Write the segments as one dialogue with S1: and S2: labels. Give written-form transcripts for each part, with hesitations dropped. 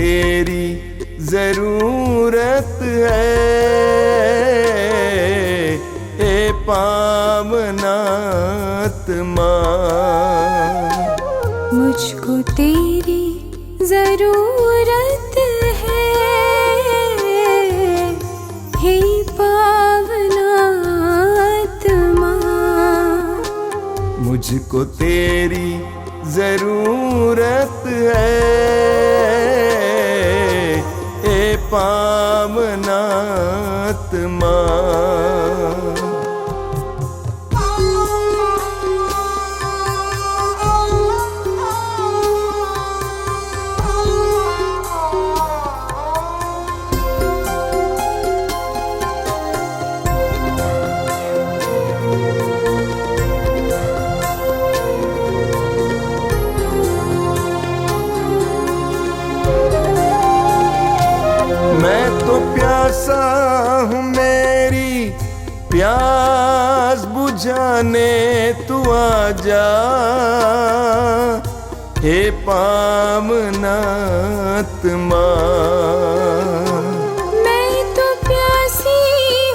S1: तेरी जरूरत है, ए पावनात्मा।
S2: मुझको तेरी जरूरत है, हे पावनात्मा।
S1: मुझको तेरी जरूरत है, ए पावनात्मा। मैं तो प्यासा हूँ, मेरी प्यास बुझाने तू आजा, हे पावनात्मा।
S2: मैं तो प्यासी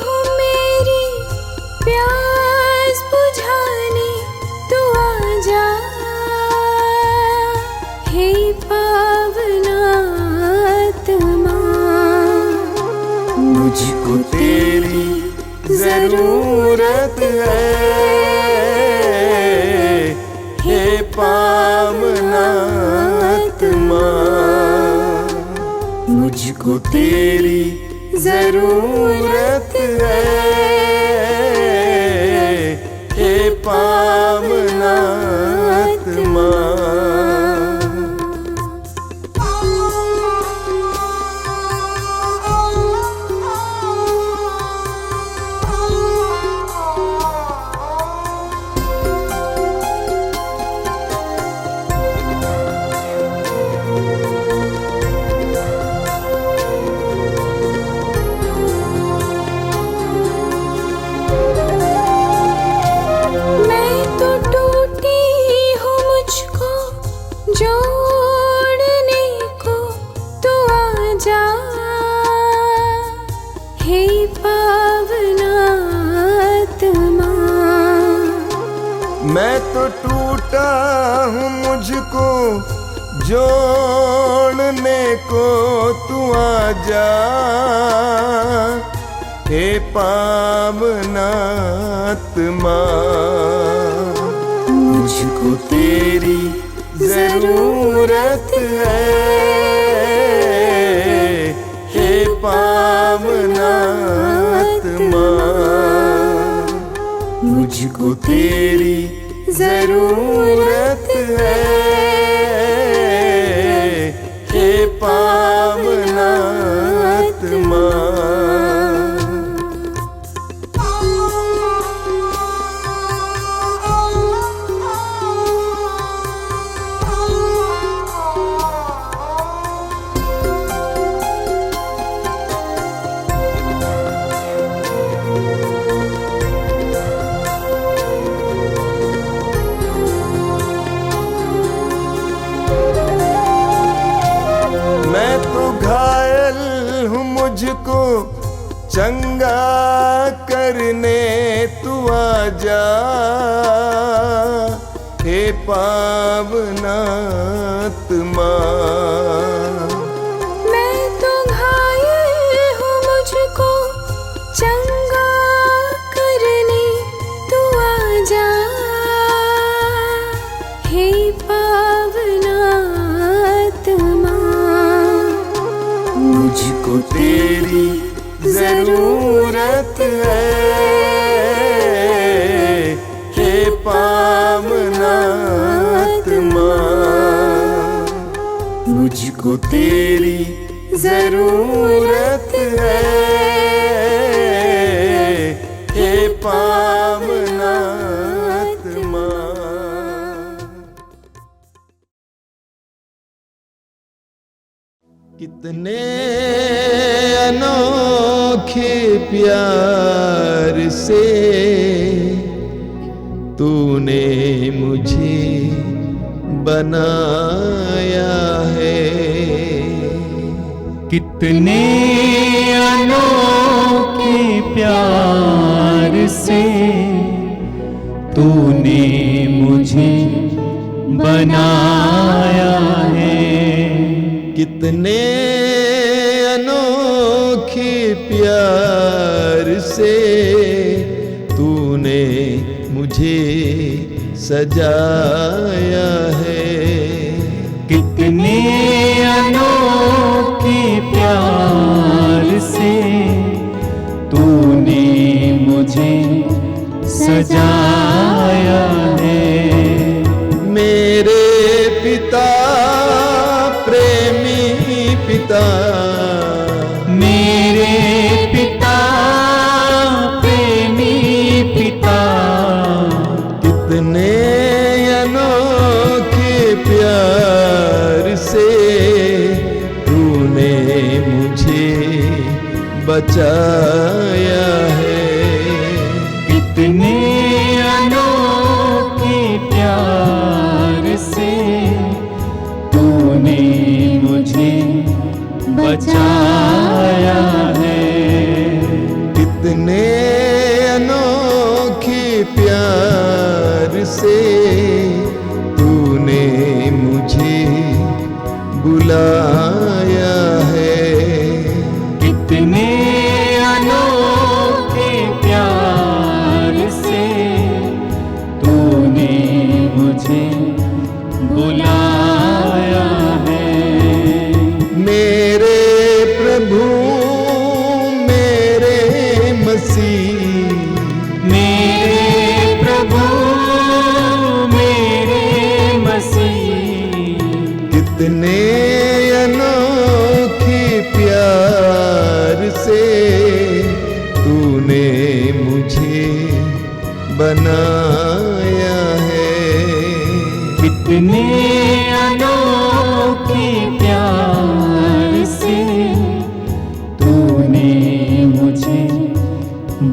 S2: हूँ, मेरी प्यास बुझाने तू आजा, हे पावनात्मा।
S1: मुझको तेरी जरूरत है, हे पावनात्मा। मुझको तेरी जरूरत है, हे पावनात्मा।
S2: जोड़ने को तू आजा, हे पावनात्मा।
S1: मैं तो टूटा हूँ, मुझको जोड़ने को तू आजा, हे पावनात्मा। मुझको तेरी जरूरत है, हे पावनात्मा। मुझको तेरी जरूरत है, हे पावनात्मा। मुझको चंगा करने तू आजा, हे पावनात्मा।
S2: मैं तो घायल हूँ, मुझको चंगा करने तू आजा, हे पावनात्मा।
S1: मुझको तेरी जरूरत है, हे पावनात्मा। मुझको तेरी जरूरत है, हे पावनात्मा। कितने अनोखे प्यार से तूने मुझे बनाया है।
S3: कितने अनोखे प्यार से तूने मुझे बनाया है।
S1: कितने अनोखे प्यार से तूने मुझे सजाया है।
S3: कितने अनोखे प्यार से तूने मुझे सजाया है।
S1: मेरे पिता प्रेमी पिता,
S3: मेरे पिता प्रेमी पिता,
S1: कितने अनोखे प्यार से तूने मुझे बचाया है।
S3: कितने अनोखे प्यार से तूने मुझे बचाया है।
S1: कितने अनोखे प्यार से तूने मुझे बुलाया है।
S3: कितने अनोखे प्यार से तूने मुझे बुलाया है।
S1: मेरे प्रभु मेरे मसीह,
S3: मेरे प्रभु मेरे मसीह,
S1: कितने अनोखे प्यार से तूने मुझे बनाया है।
S3: कितने अनोखे प्यार से तूने मुझे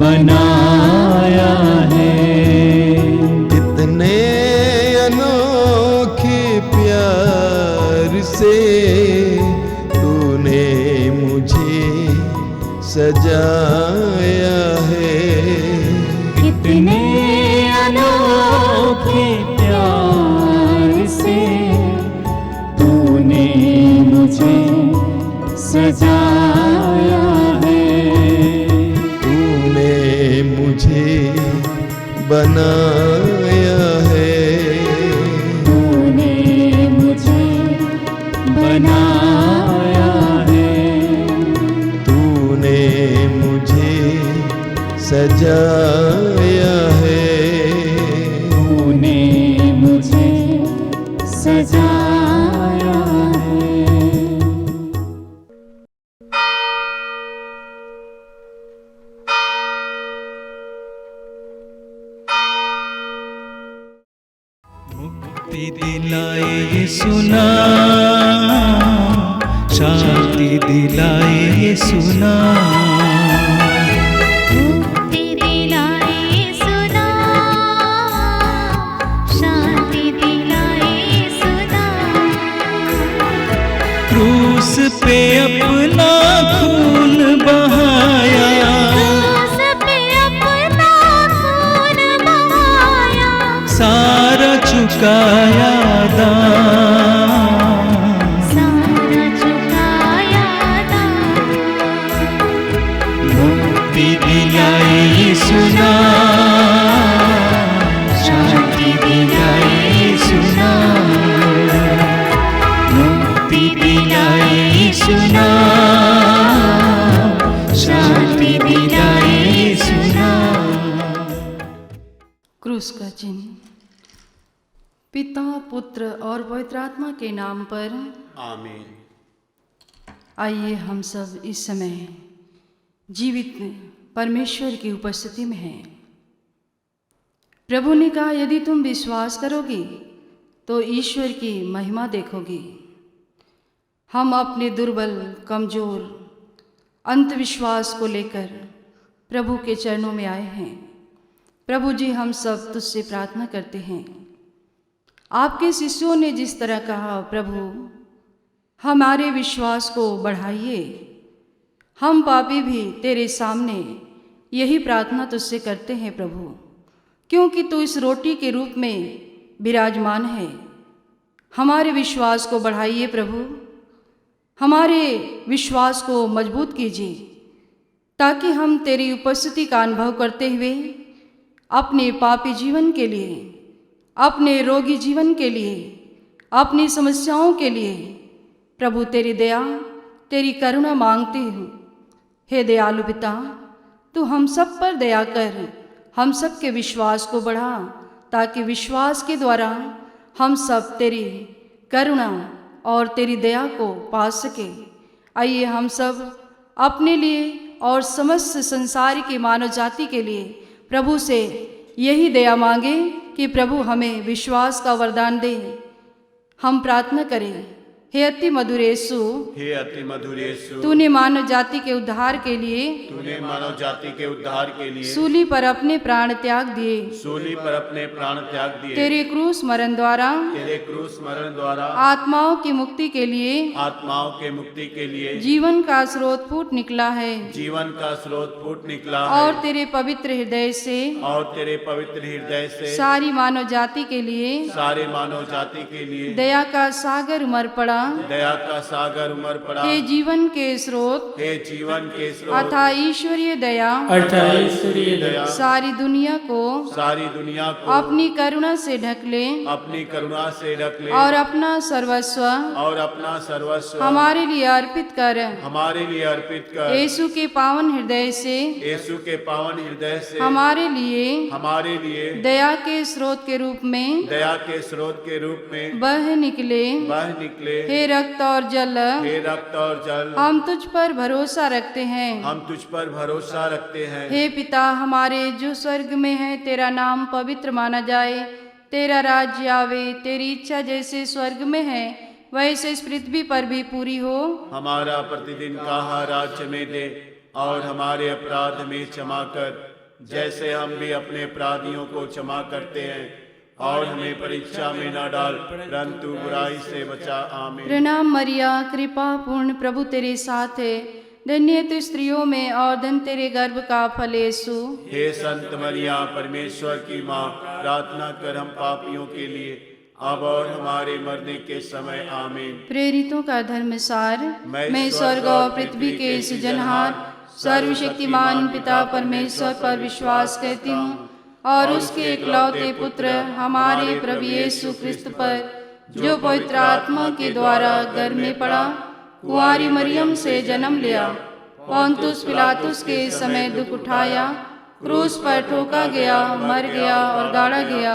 S3: बनाया है।
S1: कितने अनोखे प्यार से तूने मुझे सजाया है।
S3: कितने अनोखे प्यार से तूने मुझे सजाया है।
S1: तूने मुझे बनाया है।
S3: तूने मुझे बनाया है।
S1: तूने मुझे सजाया है।
S3: तूने मुझे सजाया है। मुक्ति दिलाए यीशु नाम, शांति दिलाए यीशु नाम।
S2: मुक्ति दिलाए यीशु नाम, शांति दिलाए यीशु नाम।
S3: क्रूस पे अपना खून बहाया,
S2: क्रूस पे अपना खून बहाया,
S3: सारा चुकाया दाम।
S2: सारा चुकाया दाम।
S3: मुक्ति दिलाए यीशु नाम, शांति दिलाए यीशु नाम। मुक्ति दिलाए यीशु नाम, शांति दिलाए यीशु नाम।
S4: क्रूस का चिन्ह। पिता पुत्र और पवित्र आत्मा के नाम पर
S5: आमीन।
S4: आइए हम सब इस समय जीवित परमेश्वर की उपस्थिति में हैं। प्रभु ने कहा, यदि तुम विश्वास करोगी तो ईश्वर की महिमा देखोगी। हम अपने दुर्बल, कमजोर, अंधविश्वास को लेकर प्रभु के चरणों में आए हैं। प्रभु जी, हम सब तुझसे प्रार्थना करते हैं। आपके शिष्यों ने जिस तरह कहा, प्रभु हमारे विश्वास को बढ़ाइए। हम पापी भी तेरे सामने यही प्रार्थना तुझसे करते हैं प्रभु, क्योंकि तू इस रोटी के रूप में विराजमान है। हमारे विश्वास को बढ़ाइए प्रभु, हमारे विश्वास को मजबूत कीजिए, ताकि हम तेरी उपस्थिति का अनुभव करते हुए अपने पापी जीवन के लिए, अपने रोगी जीवन के लिए, अपनी समस्याओं के लिए प्रभु तेरी दया, तेरी करुणा मांगते हूँ। हे दयालु पिता, तू हम सब पर दया कर, हम सब के विश्वास को बढ़ा, ताकि विश्वास के द्वारा हम सब तेरी करुणा और तेरी दया को पा सके। आइए हम सब अपने लिए और समस्त संसार की मानव जाति के लिए प्रभु से यही दया मांगे कि प्रभु हमें विश्वास का वरदान दे। हम प्रार्थना करें। हे अति मधुर यीशु,
S5: हे अति मधुर यीशु,
S4: तूने मानव जाति के उद्धार के लिए
S5: तूने मानव जाति के उद्धार के लिए
S4: सूली पर अपने प्राण त्याग दिए।
S5: सूली पर अपने प्राण त्याग दिए।
S4: तेरे क्रूस मरण द्वारा
S5: तेरे क्रूस मरण द्वारा
S4: आत्माओं की मुक्ति के लिए,
S5: आत्माओं के मुक्ति के लिए
S4: जीवन का स्रोत फूट निकला है।
S5: जीवन का स्रोत फूट निकला है।
S4: और तेरे पवित्र हृदय से,
S5: और तेरे पवित्र हृदय से
S4: सारी मानव जाति के लिए
S5: सारे मानव जाति के लिए
S4: दया का सागर उमड़ पड़ा।
S5: दया का सागर उमड़ पड़ा।
S4: हे जीवन के स्रोत,
S5: हे जीवन के स्रोत,
S4: अथा ईश्वरीय दया,
S3: अर्थात ईश्वरीय दया
S4: सारी दुनिया को
S5: सारी दुनिया को
S4: अपनी करुणा से ढक ले,
S5: अपनी करुणा से ढक ले,
S4: और अपना सर्वस्व
S5: और अपना सर्वस्व
S4: हमारे लिए अर्पित कर।
S5: हमारे लिए अर्पित कर।
S4: यीशु के पावन हृदय से,
S5: यीशु के पावन हृदय से
S4: हमारे लिए
S5: हमारे लिए
S4: दया के स्रोत के रूप में,
S5: दया के स्रोत के रूप में
S4: बह निकले।
S5: निकले।
S4: हे रक्त और जल,
S5: हे रक्त और जल,
S4: हम तुझ पर भरोसा रखते हैं।
S5: हम तुझ पर भरोसा रखते हैं।
S4: हे पिता हमारे जो स्वर्ग में है, तेरा नाम पवित्र माना जाए, तेरा राज्य आवे, तेरी इच्छा जैसे स्वर्ग में है वैसे इस पृथ्वी पर भी पूरी हो।
S5: हमारा प्रतिदिन का आहार आज हमें दे, और हमारे अपराध में क्षमा कर, जैसे हम भी अपने अपराधियों को क्षमा करते हैं, और हमें परीक्षा में न डाल, परंतु बुराई से बचा। आमीन।
S4: प्रणाम मरिया, कृपा पूर्ण, प्रभु तेरे साथ है, धन्य तू स्त्रियों में और धन तेरे गर्भ का फल यीशु।
S5: हे संत मरिया, परमेश्वर की माँ, प्रार्थना कर हम पापियों के लिए, अब और हमारे मरने के समय। आमीन।
S4: प्रेरितों का धर्मसार, मैं स्वर्ग और पृथ्वी के सृजनहार सर्वशक्तिमान पिता परमेश्वर पर विश्वास करती हूँ, और उसके इकलौते पुत्र हमारे प्रभु यीशु क्रिस्त पर, जो पवित्र आत्मा के द्वारा गर्भ में पड़ा, कुंवारी मरियम से जन्म लिया, पोंतुस पिलातुस के समय दुख उठाया, क्रूस पर ठोका गया, मर गया और गाड़ा गया,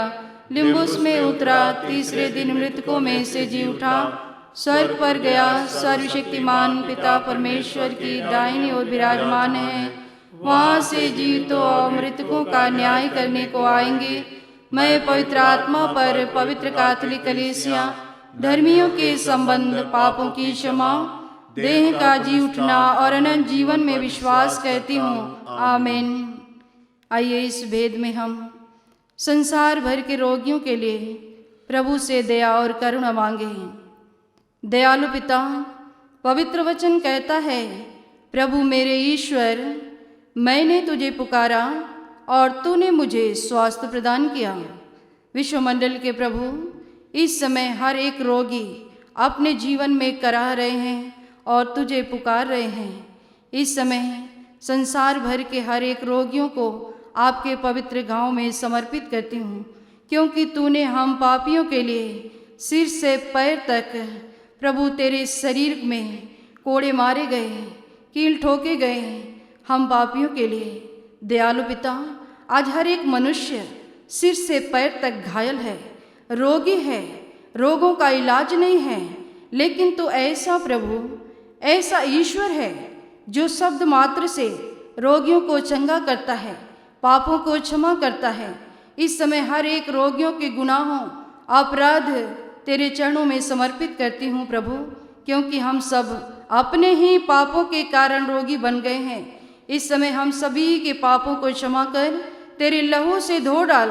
S4: लिम्बुस में उतरा, तीसरे दिन मृतकों में से जी उठा, स्वर्ग पर गया, सर्वशक्तिमान पिता परमेश्वर की दाहिनी ओर विराजमान है, वहाँ से जीवितों और मृतकों का न्याय करने को आएंगे। मैं पवित्र आत्मा पर, पवित्र कैथोलिक कलीसिया, धर्मियों के संबंध, पापों की क्षमा, देह का जी उठना और अनंत जीवन में विश्वास करती हूँ। आमीन। आइए इस भेद में हम संसार भर के रोगियों के लिए प्रभु से दया और करुणा मांगे। दयालु पिता, पवित्र वचन कहता है, प्रभु मेरे ईश्वर, मैंने तुझे पुकारा और तूने मुझे स्वास्थ्य प्रदान किया। विश्वमंडल के प्रभु, इस समय हर एक रोगी अपने जीवन में कराह रहे हैं और तुझे पुकार रहे हैं। इस समय संसार भर के हर एक रोगियों को आपके पवित्र गांव में समर्पित करती हूँ, क्योंकि तूने हम पापियों के लिए सिर से पैर तक प्रभु तेरे शरीर में कोड़े मारे गए, कील ठोके गए, हम पापियों के लिए। दयालु पिता, आज हर एक मनुष्य सिर से पैर तक घायल है, रोगी है, रोगों का इलाज नहीं है, लेकिन तू ऐसा प्रभु, ऐसा ईश्वर है जो शब्द मात्र से रोगियों को चंगा करता है, पापों को क्षमा करता है। इस समय हर एक रोगियों के गुनाहों, अपराध तेरे चरणों में समर्पित करती हूँ प्रभु, क्योंकि हम सब अपने ही पापों के कारण रोगी बन गए हैं। इस समय हम सभी के पापों को क्षमा कर तेरे लहू से धो डाल,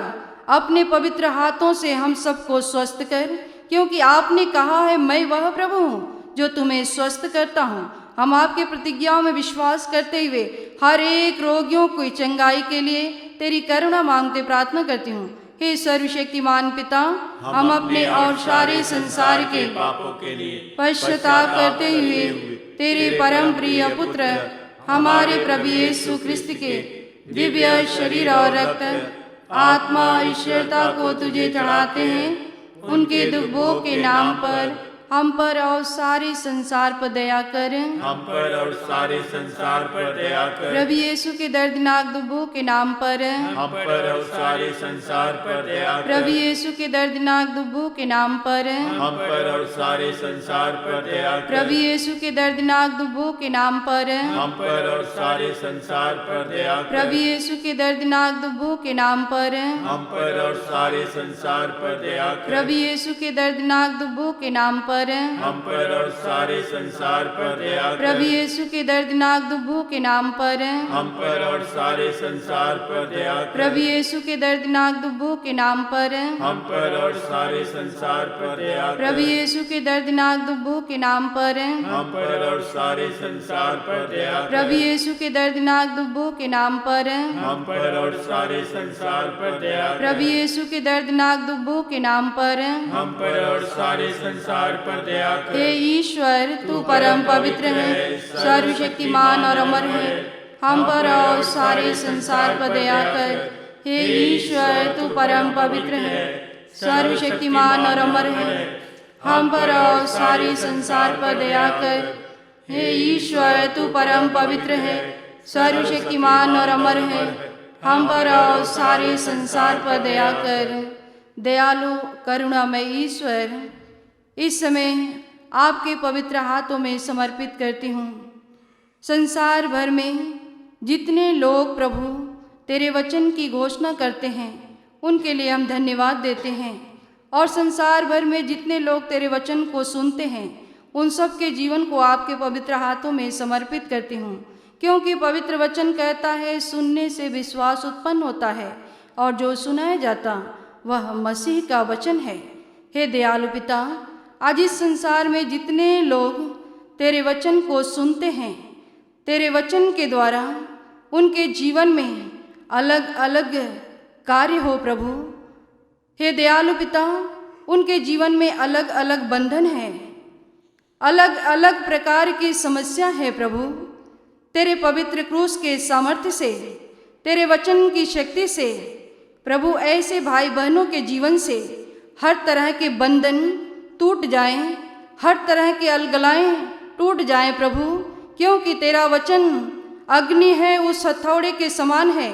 S4: अपने पवित्र हाथों से हम सबको स्वस्थ कर, क्योंकि आपने कहा है, मैं वह प्रभु हूँ जो तुम्हें स्वस्थ करता हूँ। हम आपके प्रतिज्ञाओं में विश्वास करते हुए हर एक रोगियों की चंगाई के लिए तेरी करुणा मांगते प्रार्थना करती हूँ। हे सर्वशक्तिमान पिता, हम अपने और सारे संसार के
S5: पापों के लिए
S4: पश्चाताप करते हुए तेरे परम प्रिय पुत्र हमारे प्रभु यीशु क्रिस्त के दिव्य शरीर और रक्त, आत्मा और ईश्वरता को तुझे चढ़ाते हैं। उनके दुख भोग के नाम पर हम पर और सारे संसार पर दया कर।
S5: हम पर और सारे संसार पर दया कर।
S4: प्रभु यीशु के दर्दनाक दुख भोग के नाम पर
S5: हम पर और सारे संसार पर दया कर।
S4: प्रभु यीशु के दर्दनाक दुख भोग के नाम पर
S5: हम पर और सारे संसार पर दया कर।
S4: प्रभु यीशु के दर्दनाक दुख भोग के नाम पर
S5: हम पर और सारे संसार पर दया कर।
S4: प्रभु यीशु के दर्दनाक दुख भोग के नाम पर
S5: हम पर और सारे संसार पर दया कर।
S4: प्रभु यीशु के दर्दनाक दुख भोग के नाम पर
S5: हम पर और सारे संसार पर दया कर।
S4: प्रभु यीशु के दर्दनाक दुख भोग के नाम पर
S5: हम पर और सारे संसार पर दया कर।
S4: प्रभु यीशु के दर्दनाक दुख भोग के नाम पर
S5: हम पर और सारे संसार पर दया कर।
S4: प्रभु यीशु के दर्दनाक दुख भोग के नाम पर
S5: हम पर और सारे संसार पर दया कर।
S4: प्रभु यीशु के दर्दनाक दुख भोग के नाम पर
S5: हम पर और सारे संसार पर दया कर।
S4: प्रभु यीशु के दर्दनाक दुख भोग के नाम पर
S5: हम पर और सारे संसार पर दया कर।
S4: हे ईश्वर, तू परम पवित्र है, सर्वशक्तिमान और अमर है। हम पर और सारे संसार पर दया कर। हे ईश्वर, तू परम पवित्र है, सर्वशक्तिमान और अमर है। हम पर और सारे संसार पर दया कर। हे ईश्वर, तू परम पवित्र है, सर्वशक्तिमान और अमर है। हम पर और सारे संसार पर दया कर। दयालु करुणामय ईश्वर, इस समय आपके पवित्र हाथों में समर्पित करती हूँ। संसार भर में जितने लोग प्रभु तेरे वचन की घोषणा करते हैं, उनके लिए हम धन्यवाद देते हैं। और संसार भर में जितने लोग तेरे वचन को सुनते हैं, उन सब के जीवन को आपके पवित्र हाथों में समर्पित करती हूँ। क्योंकि पवित्र वचन कहता है, सुनने से विश्वास उत्पन्न होता है, और जो सुनाया जाता वह मसीह का वचन है। हे दयालु पिता, आज इस संसार में जितने लोग तेरे वचन को सुनते हैं, तेरे वचन के द्वारा उनके जीवन में अलग अलग कार्य हो प्रभु। हे दयालु पिता, उनके जीवन में अलग अलग बंधन है, अलग अलग प्रकार की समस्या है प्रभु। तेरे पवित्र क्रूस के सामर्थ्य से, तेरे वचन की शक्ति से प्रभु, ऐसे भाई बहनों के जीवन से हर तरह के बंधन टूट जाएं, हर तरह के अलगलाएं टूट जाएं प्रभु। क्योंकि तेरा वचन अग्नि है, उस हथौड़े के समान है,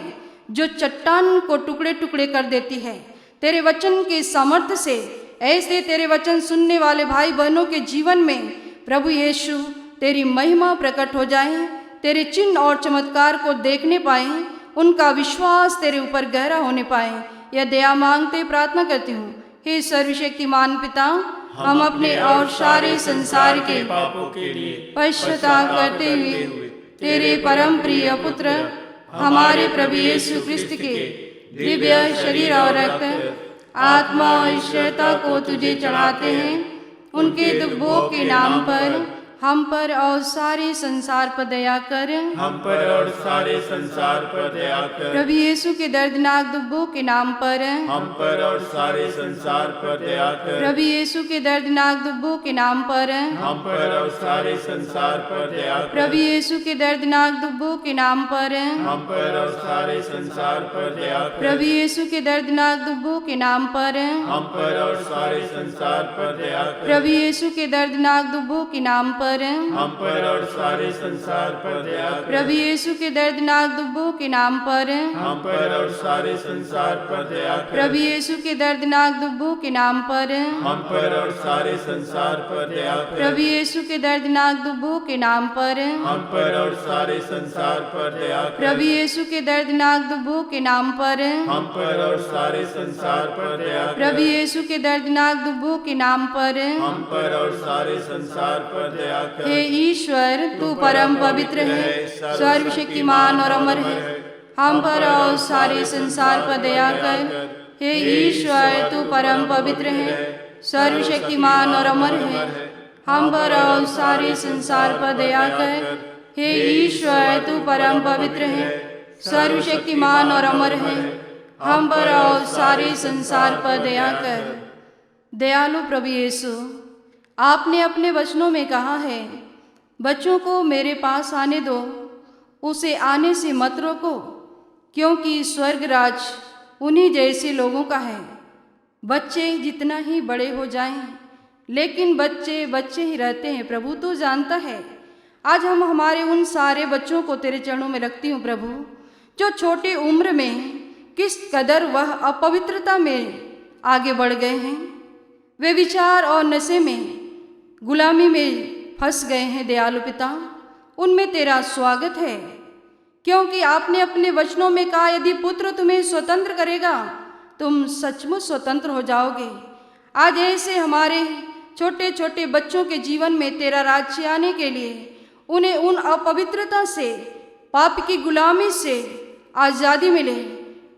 S4: जो चट्टान को टुकड़े टुकड़े कर देती है। तेरे वचन के सामर्थ्य से ऐसे तेरे वचन सुनने वाले भाई बहनों के जीवन में प्रभु यीशु तेरी महिमा प्रकट हो जाए, तेरे चिन्ह और चमत्कार को देखने पाएं, उनका विश्वास तेरे ऊपर गहरा होने पाए। यह दया मांगते प्रार्थना करती हूँ। हे सर्वशक्तिमान पिता, हम अपने और सारे संसार के
S5: पापों के लिए
S4: पश्चाताप करते हुए तेरे परम प्रिय पुत्र हमारे प्रभु यीशु क्रिस्त के दिव्य शरीर और रक्त, आत्मा और ईश्वरता को तुझे चढ़ाते हैं। उनके दुख भोग के नाम पर हम पर और सारे संसार पर दया कर।
S5: हम पर और सारे संसार पर दया कर।
S4: प्रभु यीशु के दर्दनाक दुख भोग के नाम पर
S5: हम पर और सारे संसार पर दया कर।
S4: प्रभु यीशु के दर्दनाक दुख भोग के नाम पर
S5: हम पर और सारे संसार पर दया कर।
S4: प्रभु यीशु के दर्दनाक दुख भोग के नाम पर
S5: हम पर और सारे संसार पर दया कर।
S4: प्रभु यीशु के दर्दनाक दुख भोग के नाम पर
S5: हम पर और सारे संसार पर दया कर।
S4: प्रभु यीशु के दर्दनाक दुख भोग के नाम पर
S5: हम पर और सारे संसार पर दया कर।
S4: प्रभु यीशु के दर्दनाक दुख भोग के नाम पर
S5: हम पर और सारे संसार पर दया कर।
S4: प्रभु यीशु के दर्दनाक दुख भोग के नाम पर
S5: हम पर और सारे संसार पर दया कर।
S4: प्रभु यीशु के दर्दनाक दुख भोग के नाम पर
S5: हम पर और सारे संसार पर दया कर।
S4: प्रभु यीशु के दर्दनाक दुख भोग के नाम पर
S5: हम पर और सारे संसार पर दया कर।
S4: प्रभु यीशु के दर्दनाक दुख भोग के नाम पर
S5: हम पर और सारे संसार पर दया कर।
S4: हे ईश्वर, तू परम पवित्र है, सर्वशक्तिमान और अमर है। हम पर और सारे संसार पर दया कर। हे ईश्वर, तू परम पवित्र है, सर्वशक्तिमान और अमर है। हम पर और सारे संसार पर दया कर। हे ईश्वर, तू परम पवित्र है, सर्वशक्तिमान और अमर है, हम पर और सारे संसार पर दया कर। दयालु प्रभु यीशु, आपने अपने वचनों में कहा है, बच्चों को मेरे पास आने दो, उसे आने से मत रोको, क्योंकि स्वर्ग राज उन्हीं जैसे लोगों का है। बच्चे जितना ही बड़े हो जाएं, लेकिन बच्चे बच्चे ही रहते हैं। प्रभु, तू जानता है, आज हम हमारे उन सारे बच्चों को तेरे चरणों में रखती हूँ प्रभु, जो छोटी उम्र में किस कदर वह अपवित्रता में आगे बढ़ गए हैं, वे विचार और नशे में, गुलामी में फंस गए हैं। दयालु पिता, उनमें तेरा स्वागत है, क्योंकि आपने अपने वचनों में कहा, यदि पुत्र तुम्हें स्वतंत्र करेगा, तुम सचमुच स्वतंत्र हो जाओगे। आज ऐसे हमारे छोटे छोटे बच्चों के जीवन में तेरा राज्य आने के लिए उन्हें उन अपवित्रता से, पाप की गुलामी से आज़ादी मिले,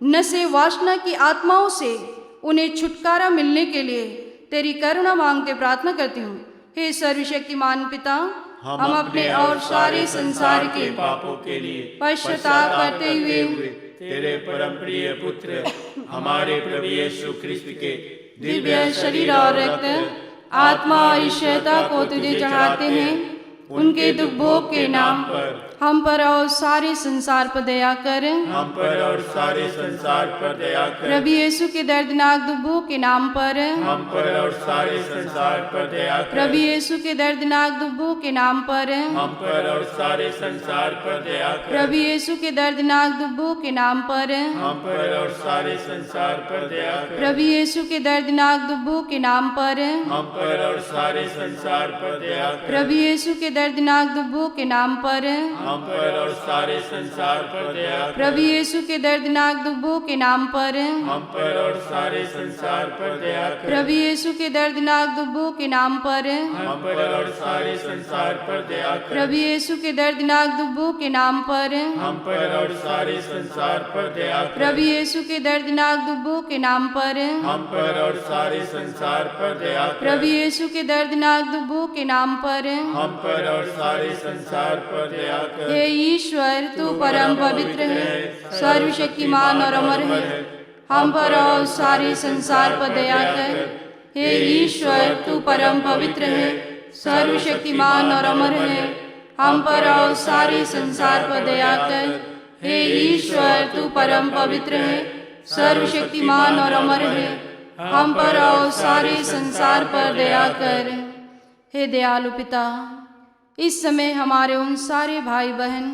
S4: नशे वासना की आत्माओं से उन्हें छुटकारा मिलने के लिए तेरी करुणा मांगते प्रार्थना करती हूँ। हे सर्वशक्तिमान पिता, हम अपने और सारे संसार के
S5: पापों के लिए
S4: पश्चाताप करते हुए
S5: तेरे परम प्रिय पुत्र हमारे प्रभु यीशु ख्रिस्त के
S4: दिव्य शरीर और रक्त, आत्मा और ईश्वरता को तुझे चढ़ाते हैं। उनके दुख भोग के नाम पर हम पर और सारे संसार पर दया कर।
S5: हम पर और सारे संसार पर दया कर।
S4: प्रभु यीशु के दर्दनाक दुख भोग के नाम पर
S5: हम पर और सारे संसार पर दया कर।
S4: प्रभु यीशु के दर्दनाक दुख भोग के नाम पर
S5: हम पर और सारे संसार पर दया कर।
S4: प्रभु यीशु के दर्दनाक दुख भोग के नाम पर
S5: हम पर और सारे संसार पर दया कर।
S4: प्रभु यीशु के दर्दनाक दुख भोग के नाम पर
S5: हम पर और सारे संसार पर दया कर।
S4: प्रभु यीशु के दर्दनाक दुख भोग के नाम पर
S5: हम पर और सारे संसार पर दया कर।
S4: प्रभु यीशु के दर्दनाक दुख भोग के नाम पर
S5: हम पर और सारे संसार पर दया कर।
S4: प्रभु यीशु के दर्दनाक दुख भोग के नाम पर
S5: हम पर और सारे संसार पर दया कर।
S4: प्रभु यीशु के दर्दनाक दुख भोग के नाम पर
S5: हम पर और सारे संसार पर दया कर।
S4: प्रभु यीशु के दर्दनाक दुख भोग के नाम पर
S5: हम पर और सारे संसार पर दया कर।
S4: प्रभु यीशु के दर्दनाक दुख भोग के नाम पर
S5: हम पर और सारे संसार पर दया कर।
S4: हे ईश्वर, तू परम पवित्र है, सर्वशक्तिमान और अमर है, हम पर और सारे संसार पर दया कर। हे ईश्वर, तू परम पवित्र है, सर्वशक्तिमान और अमर है, हम पर और सारे संसार पर दया कर। हे ईश्वर, तू परम पवित्र है, सर्वशक्तिमान और अमर है, हम पर और सारे संसार पर दया कर। हे दयालु पिता, इस समय हमारे उन सारे भाई बहन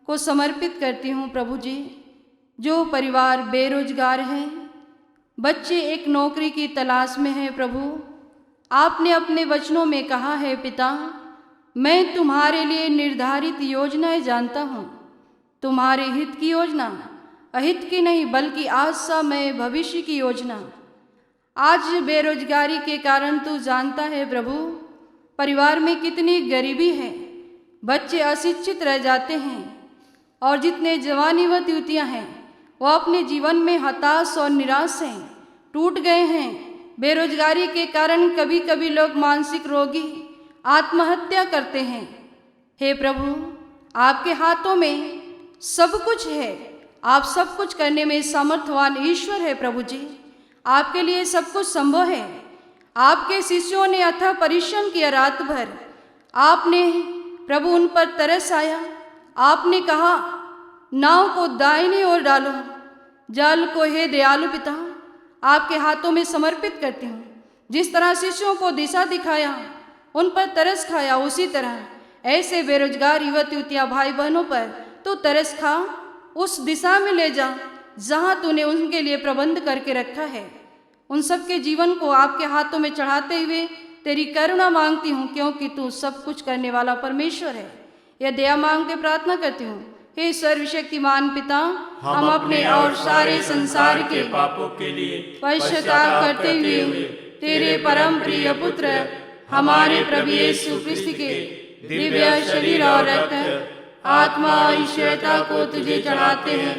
S4: को समर्पित करती हूँ प्रभु जी, जो परिवार बेरोजगार हैं, बच्चे एक नौकरी की तलाश में हैं। प्रभु, आपने अपने वचनों में कहा है, पिता, मैं तुम्हारे लिए निर्धारित योजनाएं जानता हूँ, तुम्हारे हित की योजना, अहित की नहीं बल्कि आशामय भविष्य की योजना। आज बेरोजगारी के कारण तू जानता है प्रभु, परिवार में कितनी गरीबी है, बच्चे अशिक्षित रह जाते हैं, और जितने जवानी व युवतियाँ हैं वो अपने जीवन में हताश और निराश हैं, टूट गए हैं। बेरोजगारी के कारण कभी कभी लोग मानसिक रोगी आत्महत्या करते हैं। हे प्रभु, आपके हाथों में सब कुछ है, आप सब कुछ करने में सामर्थ्यवान ईश्वर है। प्रभु जी, आपके लिए सब कुछ संभव है। आपके शिष्यों ने अथक परिश्रम किया रात भर, आपने प्रभु उन पर तरस आया, आपने कहा नाव को दाहिनी ओर डालो, जाल को हे दयालु पिता आपके हाथों में समर्पित करती हूँ। जिस तरह शिष्यों को दिशा दिखाया, उन पर तरस खाया, उसी तरह ऐसे बेरोजगार युवक युवतियाँ भाई बहनों पर तो तरस खा, उस दिशा में ले जा जहाँ तूने उनके लिए प्रबंध करके रखा है। उन सब के जीवन को आपके हाथों में चढ़ाते हुए तेरी करुणा मांगती हूँ, क्योंकि तू सब कुछ करने वाला परमेश्वर है। यह दया मांग के प्रार्थना करती हूँ। हे सर्वशक्तिमान पिता, हम अपने और सारे संसार के
S5: पापों के लिए
S4: पश्चाताप करते हुए तेरे परम प्रिय पुत्र हमारे प्रभु यीशु ख्रिस्त के दिव्य शरीर और रक्त, आत्मा और ईश्वरता को तुझे चढ़ाते हैं।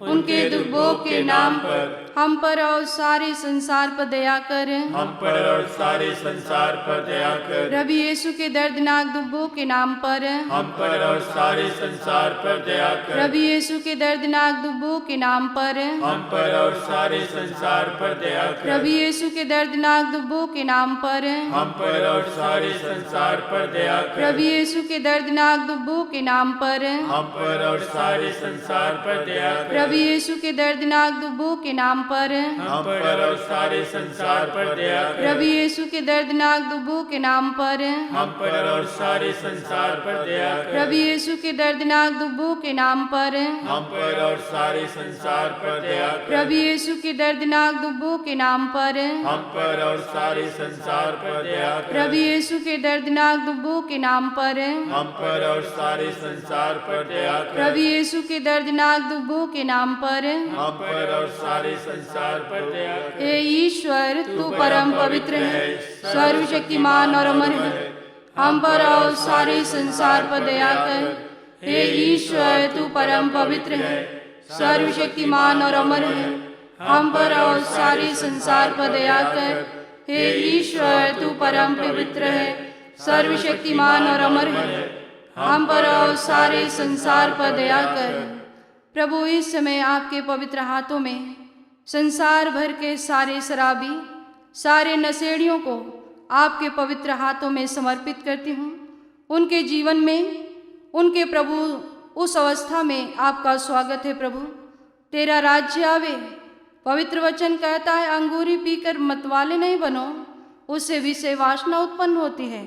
S4: उनके दुख भोग के नाम पर हम पर और सारे संसार पर दया कर।
S5: हम पर और सारे संसार पर दया कर।
S4: प्रभु यीशु के दर्दनाक दुखों के नाम पर
S5: हम पर और सारे संसार पर दया कर।
S4: प्रभु यीशु के दर्दनाक दुखों के नाम पर
S5: हम पर और सारे संसार पर दया कर।
S4: प्रभु यीशु के दर्दनाक दुखों के नाम पर
S5: हम पर और सारे संसार पर दया कर।
S4: प्रभु यीशु के दर्दनाक दुखों के नाम पर
S5: हम पर और सारे संसार पर दया कर।
S4: प्रभु यीशु के दर्दनाक दुखों के नाम पर
S5: हम पर और सारे संसार पर दया कर।
S4: प्रभु यीशु के दर्दनाक दुखों के नाम पर
S5: हम पर और सारे संसार पर दया कर।
S4: प्रभु यीशु के दर्दनाक दुखों के नाम पर
S5: हम पर और सारे संसार पर दया कर।
S4: प्रभु यीशु के दर्दनाक दुखों के नाम पर
S5: हम पर और सारे संसार पर दया कर।
S4: प्रभु यीशु के दर्दनाक दुखों के नाम पर
S5: हम पर और सारे संसार पर दया कर।
S4: प्रभु यीशु के दर्दनाक दुखों के नाम पर
S5: हम पर और सारे संसार पर दया कर।
S4: हे ईश्वर, तू परम पवित्र है, सर्वशक्तिमान और अमर है। हम पर और सारे संसार पर दया कर। हे ईश्वर, तू परम पवित्र है, सर्वशक्तिमान और अमर है। हम पर और सारे संसार पर दया कर। हे ईश्वर, तू परम पवित्र है, सर्वशक्तिमान और अमर है। हम पर और सारे संसार पर दया कर। प्रभु, इस समय आपके पवित्र हाथों में संसार भर के सारे शराबी, सारे नशेड़ियों को आपके पवित्र हाथों में समर्पित करती हूँ। उनके जीवन में, उनके प्रभु उस अवस्था में आपका स्वागत है। प्रभु, तेरा राज्य आवे। पवित्र वचन कहता है, अंगूरी पीकर मतवाले नहीं बनो, उससे विषय वासना उत्पन्न होती है,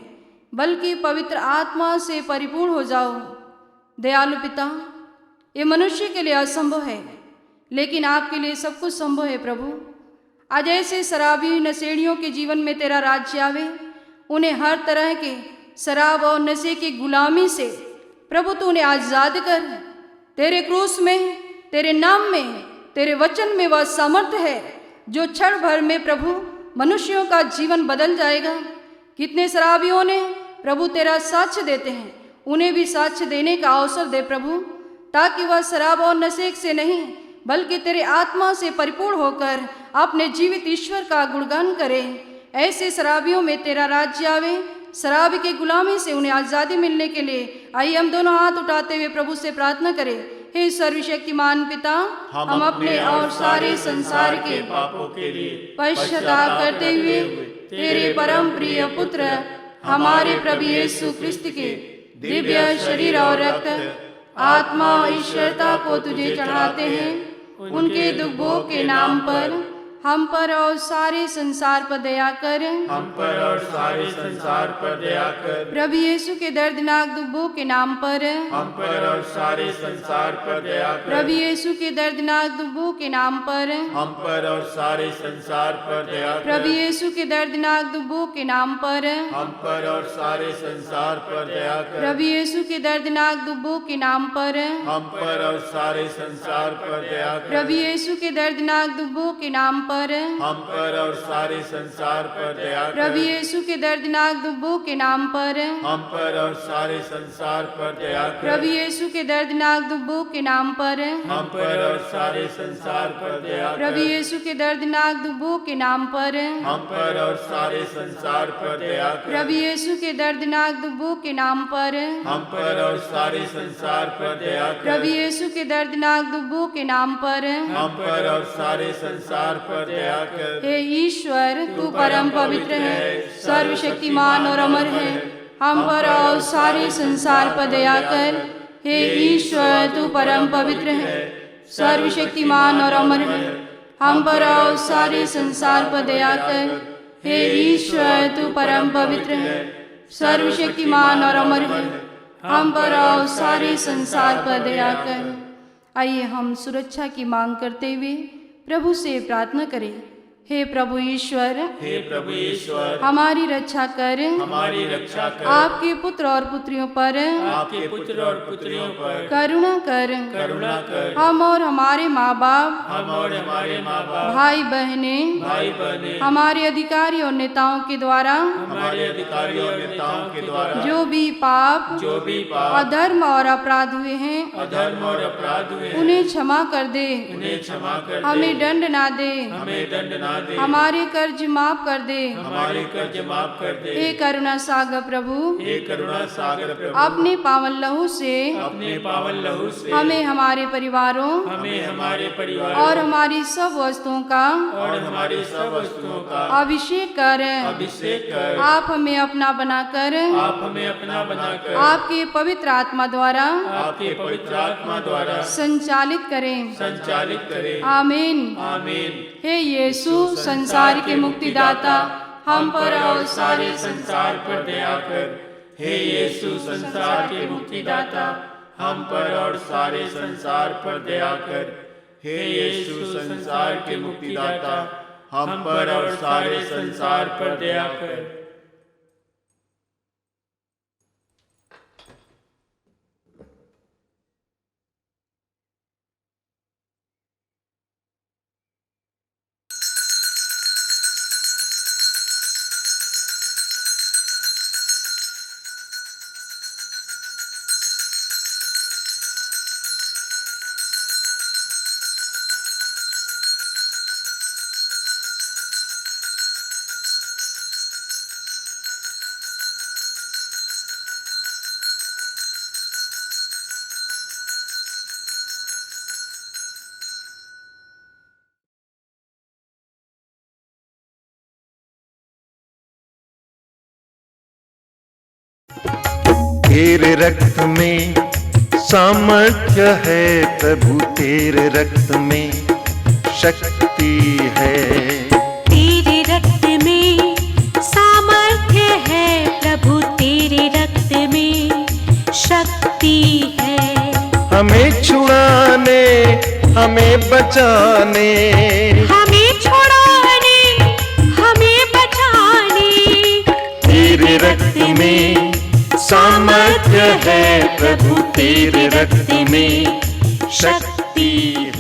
S4: बल्कि पवित्र आत्मा से परिपूर्ण हो जाओ। दयालु पिता, ये मनुष्य के लिए असंभव है, लेकिन आपके लिए सब कुछ संभव है। प्रभु, आज ऐसे शराबी नशेड़ियों के जीवन में तेरा राज्य आवे। उन्हें हर तरह के शराब और नशे की गुलामी से प्रभु तू उन्हें आजाद कर। तेरे क्रूस में, तेरे नाम में, तेरे वचन में वह सामर्थ्य है जो क्षण भर में प्रभु मनुष्यों का जीवन बदल जाएगा। कितने शराबियों ने प्रभु तेरा साक्ष्य देते हैं, उन्हें भी साक्ष्य देने का अवसर दे प्रभु, ताकि वह शराब और नशे से नहीं बल्कि तेरे आत्मा से परिपूर्ण होकर अपने जीवित ईश्वर का गुणगान करें। ऐसे शराबियों में तेरा राज्य आवे। शराब की गुलामी से उन्हें आज़ादी मिलने के लिए आइए हम दोनों हाथ उठाते हुए प्रभु से प्रार्थना करें। हे सर्वशक्तिमान पिता, हम अपने और सारे संसार के
S5: पापों के लिए
S4: पश्चाताप करते हुए तेरे परम प्रिय पुत्र हमारे प्रभु यीशु क्रिस्त के दिव्य शरीर और रक्त, आत्मा और ईश्वरता को तुझे चढ़ाते हैं। उनके दुख भोग के नाम पर हम पर और सारे संसार पर दया कर।
S5: हम पर और सारे संसार पर दया कर।
S4: प्रभु यीशु के दर्दनाक दुख भोग के नाम पर
S5: हम पर और सारे संसार पर दया कर।
S4: प्रभु यीशु के दर्दनाक दुख भोग के नाम पर
S5: हम पर और सारे संसार पर दया कर।
S4: प्रभु यीशु के दर्दनाक दुख भोग के नाम पर
S5: हम पर और सारे संसार पर दया कर।
S4: प्रभु यीशु के दर्दनाक दुख भोग के नाम पर
S5: हम पर और सारे संसार पर दया कर।
S4: प्रभु यीशु के दर्दनाक दुख भोग के नाम पर
S5: हम पर और सारे संसार पर दया कर।
S4: प्रभु यीशु के दर्दनाक दुख भोग के नाम पर
S5: हम पर और सारे संसार पर दया कर।
S4: प्रभु यीशु के दर्दनाक दुख भोग के नाम पर
S5: हम पर और सारे संसार पर दया कर।
S4: प्रभु यीशु के दर्दनाक दुख भोग के नाम पर
S5: हम पर और सारे संसार पर दया कर।
S4: प्रभु यीशु के दर्दनाक दुख भोग के नाम पर
S5: हम पर और सारे संसार पर दया कर।
S4: प्रभु यीशु के दर्दनाक दुख भोग के नाम पर
S5: हम पर और सारे संसार पर दया कर।
S4: हे ईश्वर, तू परम पवित्र है, सर्वशक्तिमान और अमर है। हम पर और सारे संसार पर दया कर। हे ईश्वर, तू परम पवित्र है, सर्वशक्तिमान और अमर है। हम पर और सारे संसार पर दया कर। हे ईश्वर, तू परम पवित्र है, सर्वशक्तिमान और अमर है। हम पर और सारे संसार पर दया कर। आइए हम सुरक्षा की मांग करते हुए प्रभु से प्रार्थना करें। हे प्रभु ईश्वर,
S5: हे प्रभु ईश्वर,
S4: हमारी रक्षा कर,
S5: हमारी रक्षा कर।
S4: आपके पुत्र और पुत्रियों पर
S5: आपके पुत्र और पुत्रियों पर
S4: करुणा कर।
S5: करुणा कर।
S4: हम और हमारे माँ बाप,
S5: हम और हमारे माँ बाप,
S4: भाई बहने,
S5: भाई बहने,
S4: हमारे अधिकारी और नेताओं के द्वारा
S5: हमारे अधिकारियों और नेताओं के द्वारा
S4: जो भी पाप,
S5: जो भी पाप,
S4: अधर्म और अपराध हुए हैं,
S5: अधर्म और अपराध हुए हैं,
S4: उन्हें क्षमा कर दे।
S5: उन्हें क्षमा कर दे।
S4: हमें दंड ना दे,
S5: हमें दंड ना दे।
S4: हमारे कर्ज माफ कर दे।
S5: हमारे कर्ज माफ कर दे।
S4: हे करुणा सागर प्रभु,
S5: हे करुणा सागर प्रभु,
S4: अपने पावन लहू से
S5: अपने पावन लहू से
S4: हमें हमारे परिवारों
S5: हमें हमारे परिवार
S4: और हमारी सब वस्तुओं का
S5: और हमारी सब वस्तुओं का
S4: अभिषेक कर।
S5: अभिषेक कर।
S4: आप हमें अपना बनाकर
S5: आप हमें अपना बनाकर
S4: आपके पवित्र आत्मा द्वारा
S5: आपके पवित्र आत्मा द्वारा
S4: संचालित करें।
S5: संचालित करें।
S4: आमीन।
S5: आमीन।
S4: हे यीशु, संसार के मुक्तिदाता, हम पर और सारे
S5: संसार पर दया कर। हे यीशु, संसार के मुक्तिदाता, हम पर और सारे संसार पर दया कर। हे यीशु, संसार के मुक्तिदाता, हम पर और सारे संसार पर दया कर।
S1: तेरे रक्त में सामर्थ्य है प्रभु, तेरे रक्त में शक्ति है।
S2: तेरे रक्त में सामर्थ्य है प्रभु, तेरे रक्त में शक्ति है।
S1: हमें छुड़ाने, हमें बचाने,
S2: हमें छुड़ाने, हमें बचाने,
S1: तेरे रक्त में सामर्थ्य है प्रभु, तेरे रक्त में शक्ति है।